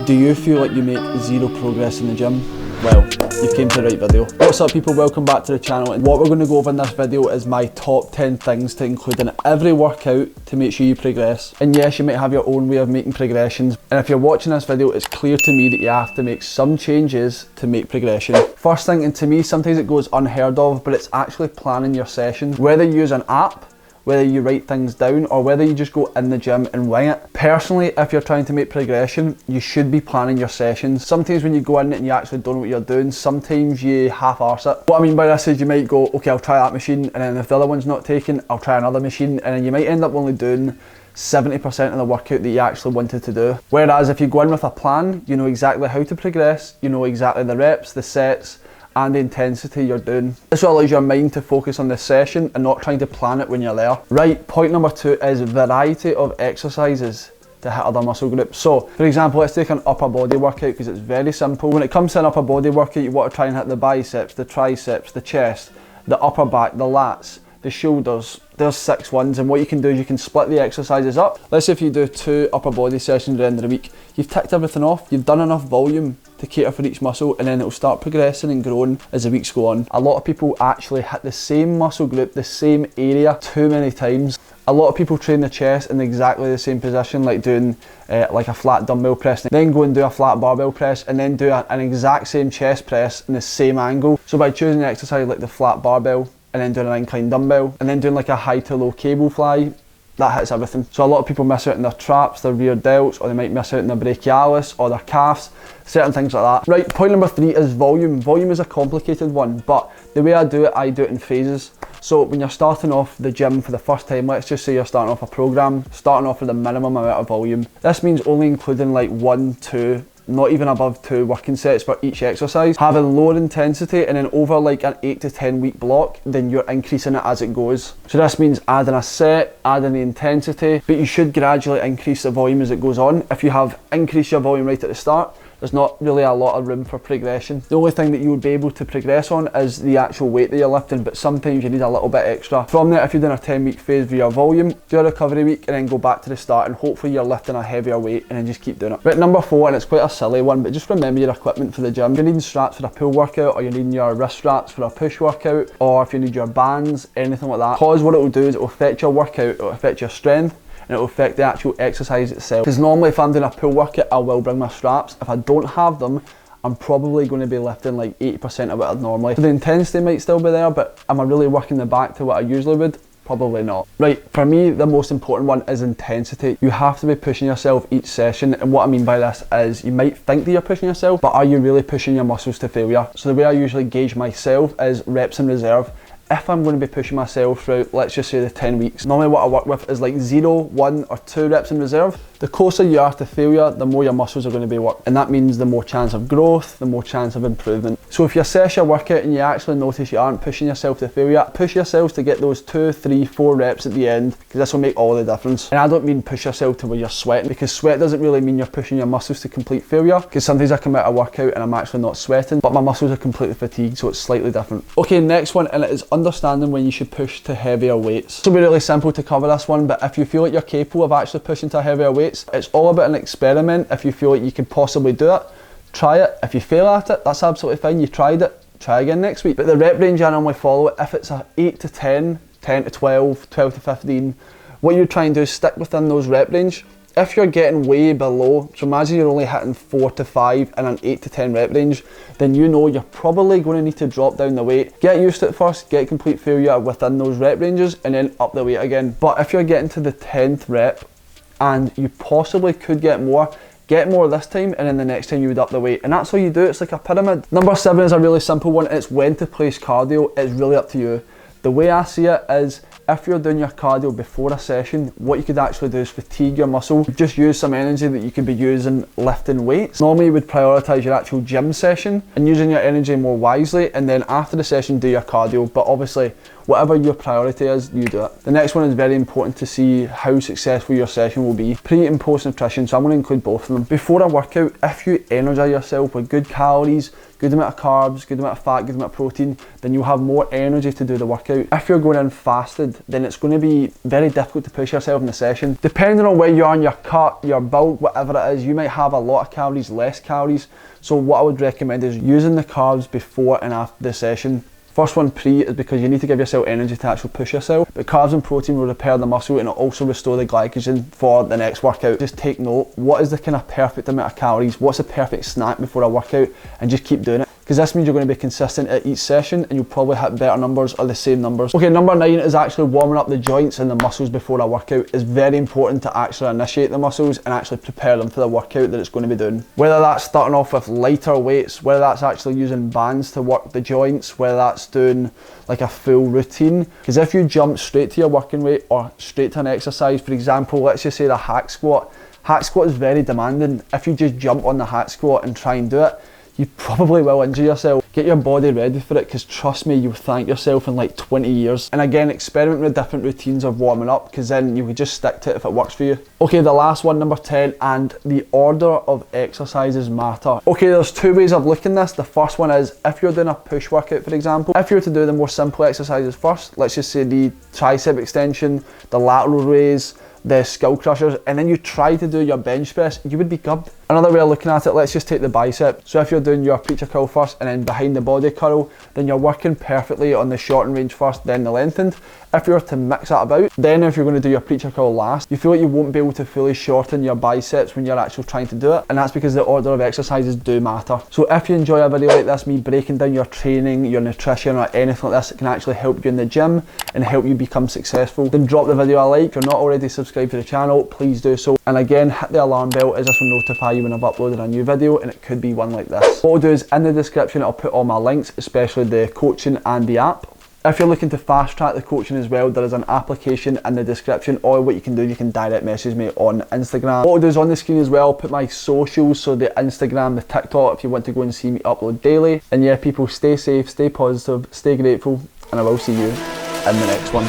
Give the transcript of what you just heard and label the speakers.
Speaker 1: Do you feel like you make zero progress in the gym? Well, you came to the right video. What's up people, welcome back to the channel, and what we're going to go over in this video is my top 10 things to include in every workout to make sure you progress. And yes, you might have your own way of making progressions, and if you're watching this video, it's clear to me that you have to make some changes to make progression. First thing, and to me sometimes it goes unheard of, but it's actually planning your session. Whether you use an app, whether you write things down, or whether you just go in the gym and wing it. Personally, if you're trying to make progression, you should be planning your sessions. Sometimes when you go in and you actually don't know what you're doing, sometimes you half-arse it. What I mean by this is you might go, okay, I'll try that machine, and then if the other one's not taken, I'll try another machine, and then you might end up only doing 70% of the workout that you actually wanted to do. Whereas if you go in with a plan, you know exactly how to progress, you know exactly the reps, the sets, and the intensity you're doing. This will allow your mind to focus on the session and not trying to plan it when you're there. Right, point number 2 is variety of exercises to hit other muscle groups. So, for example, let's take an upper body workout because it's very simple. When it comes to an upper body workout, you want to try and hit the biceps, the triceps, the chest, the upper back, the lats, the shoulders. There's 6 ones, and what you can do is you can split the exercises up. Let's say if you do 2 upper body sessions at the end of the week, you've ticked everything off, you've done enough volume to cater for each muscle, and then it'll start progressing and growing as the weeks go on. A lot of people actually hit the same muscle group, the same area too many times. A lot of people train the chest in exactly the same position, like doing like a flat dumbbell press, then go and do a flat barbell press, and then do an exact same chest press in the same angle. So by choosing an exercise like the flat barbell, and then doing an incline dumbbell, and then doing like a high to low cable fly, that hits everything. So a lot of people miss out on their traps, their rear delts, or they might miss out on their brachialis or their calves, certain things like that. Right, point number 3 is volume. Volume is a complicated one, but the way I do it in phases. So when you're starting off the gym for the first time, let's just say you're starting off a program, starting off with a minimum amount of volume. This means only including like 1, 2, not even above 2 working sets for each exercise, having lower intensity, and then over like an 8 to 10 week block, then you're increasing it as it goes. So this means adding a set, adding the intensity, but you should gradually increase the volume as it goes on. If you have increased your volume right at the start, there's not really a lot of room for progression. The only thing that you would be able to progress on is the actual weight that you're lifting, but sometimes you need a little bit extra. From there, if you're doing a 10-week phase with your volume, do a recovery week and then go back to the start, and hopefully you're lifting a heavier weight, and then just keep doing it. Right, number 4, and it's quite a silly one, but just remember your equipment for the gym. If you're needing straps for a pull workout, or you're needing your wrist straps for a push workout, or if you need your bands, anything like that, because what it will do is it will affect your workout, it will affect your strength, and it will affect the actual exercise itself. Because normally if I'm doing a pull workout, I will bring my straps. If I don't have them, I'm probably going to be lifting like 80% of what I'd normally. So the intensity might still be there, but am I really working the back to what I usually would? Probably not. Right, for me, the most important one is intensity. You have to be pushing yourself each session, and what I mean by this is you might think that you're pushing yourself, but are you really pushing your muscles to failure? So the way I usually gauge myself is reps in reserve. If I'm going to be pushing myself throughout, let's just say the 10 weeks, normally what I work with is like 0, 1 or 2 reps in reserve. The closer you are to failure, the more your muscles are going to be worked. And that means the more chance of growth, the more chance of improvement. So if you assess your workout and you actually notice you aren't pushing yourself to failure, push yourselves to get those 2, 3, 4 reps at the end, because this will make all the difference. And I don't mean push yourself to where you're sweating, because sweat doesn't really mean you're pushing your muscles to complete failure, because sometimes I come out of a workout and I'm actually not sweating, but my muscles are completely fatigued, so it's slightly different. Okay, next one, and it is understanding when you should push to heavier weights. This will be really simple to cover this one, but if you feel like you're capable of actually pushing to heavier weights, it's all about an experiment. If you feel like you can possibly do it, try it. If you fail at it, that's absolutely fine. You tried it, try again next week. But the rep range I normally follow, if it's a 8 to 10, 10 to 12, 12 to 15, what you try and do is stick within those rep range. If you're getting way below, so imagine you're only hitting 4 to 5 in an 8 to 10 rep range, then you know you're probably going to need to drop down the weight. Get used to it first, get complete failure within those rep ranges, and then up the weight again. But if you're getting to the 10th rep, and you possibly could get more this time, and then the next time you would up the weight. And that's how you do it, it's like a pyramid. Number 7 is a really simple one, it's when to place cardio. It's really up to you. The way I see it is, if you're doing your cardio before a session, what you could actually do is fatigue your muscle. Just use some energy that you could be using lifting weights. Normally you would prioritise your actual gym session and using your energy more wisely, and then after the session do your cardio. But obviously Whatever your priority is, you do it. The next one is very important to see how successful your session will be. Pre and post nutrition, so I'm going to include both of them. Before a workout, if you energise yourself with good calories, good amount of carbs, good amount of fat, good amount of protein, then you'll have more energy to do the workout. If you're going in fasted, then it's going to be very difficult to push yourself in the session. Depending on where you are in your cut, your bulk, whatever it is, you might have a lot of calories, less calories. So what I would recommend is using the carbs before and after the session. First one, pre, is because you need to give yourself energy to actually push yourself. But carbs and protein will repair the muscle and it'll also restore the glycogen for the next workout. Just take note, what is the kind of perfect amount of calories? What's the perfect snack before a workout? And just keep doing it. Because this means you're going to be consistent at each session and you'll probably hit better numbers or the same numbers. Okay, number 9 is actually warming up the joints and the muscles before a workout. It's very important to actually initiate the muscles and actually prepare them for the workout that it's going to be doing. Whether that's starting off with lighter weights, whether that's actually using bands to work the joints, whether that's doing like a full routine. Because if you jump straight to your working weight or straight to an exercise, for example, let's just say the hack squat. Hack squat is very demanding. If you just jump on the hack squat and try and do it, you probably will injure yourself. Get your body ready for it, because trust me, you'll thank yourself in like 20 years. And again, experiment with different routines of warming up, because then you can just stick to it if it works for you. Okay, the last one, number 10, and the order of exercises matter. Okay, there's 2 ways of looking at this. The first one is, if you're doing a push workout, for example, if you're to do the more simple exercises first, let's just say the tricep extension, the lateral raise, the skull crushers, and then you try to do your bench press, you would be good. Another way of looking at it, let's just take the bicep. So if you're doing your preacher curl first and then behind the body curl, then you're working perfectly on the shortened range first, then the lengthened. If you were to mix that about, then if you're going to do your preacher curl last, you feel like you won't be able to fully shorten your biceps when you're actually trying to do it. And that's because the order of exercises do matter. So if you enjoy a video like this, me breaking down your training, your nutrition, or anything like this, it can actually help you in the gym and help you become successful, then drop the video a like. If you're not already subscribed to the channel, please do so. And again, hit the alarm bell, as this will notify you when I've uploaded a new video, and it could be one like this. What I'll do is, in the description, I'll put all my links, especially the coaching and the app. If you're looking to fast track the coaching as well, there is an application in the description, or what you can do, you can direct message me on Instagram. What I'll do is, on the screen as well, I'll put my socials, so the Instagram, the TikTok, if you want to go and see me upload daily. And yeah, people, stay safe, stay positive, stay grateful, and I will see you in the next one.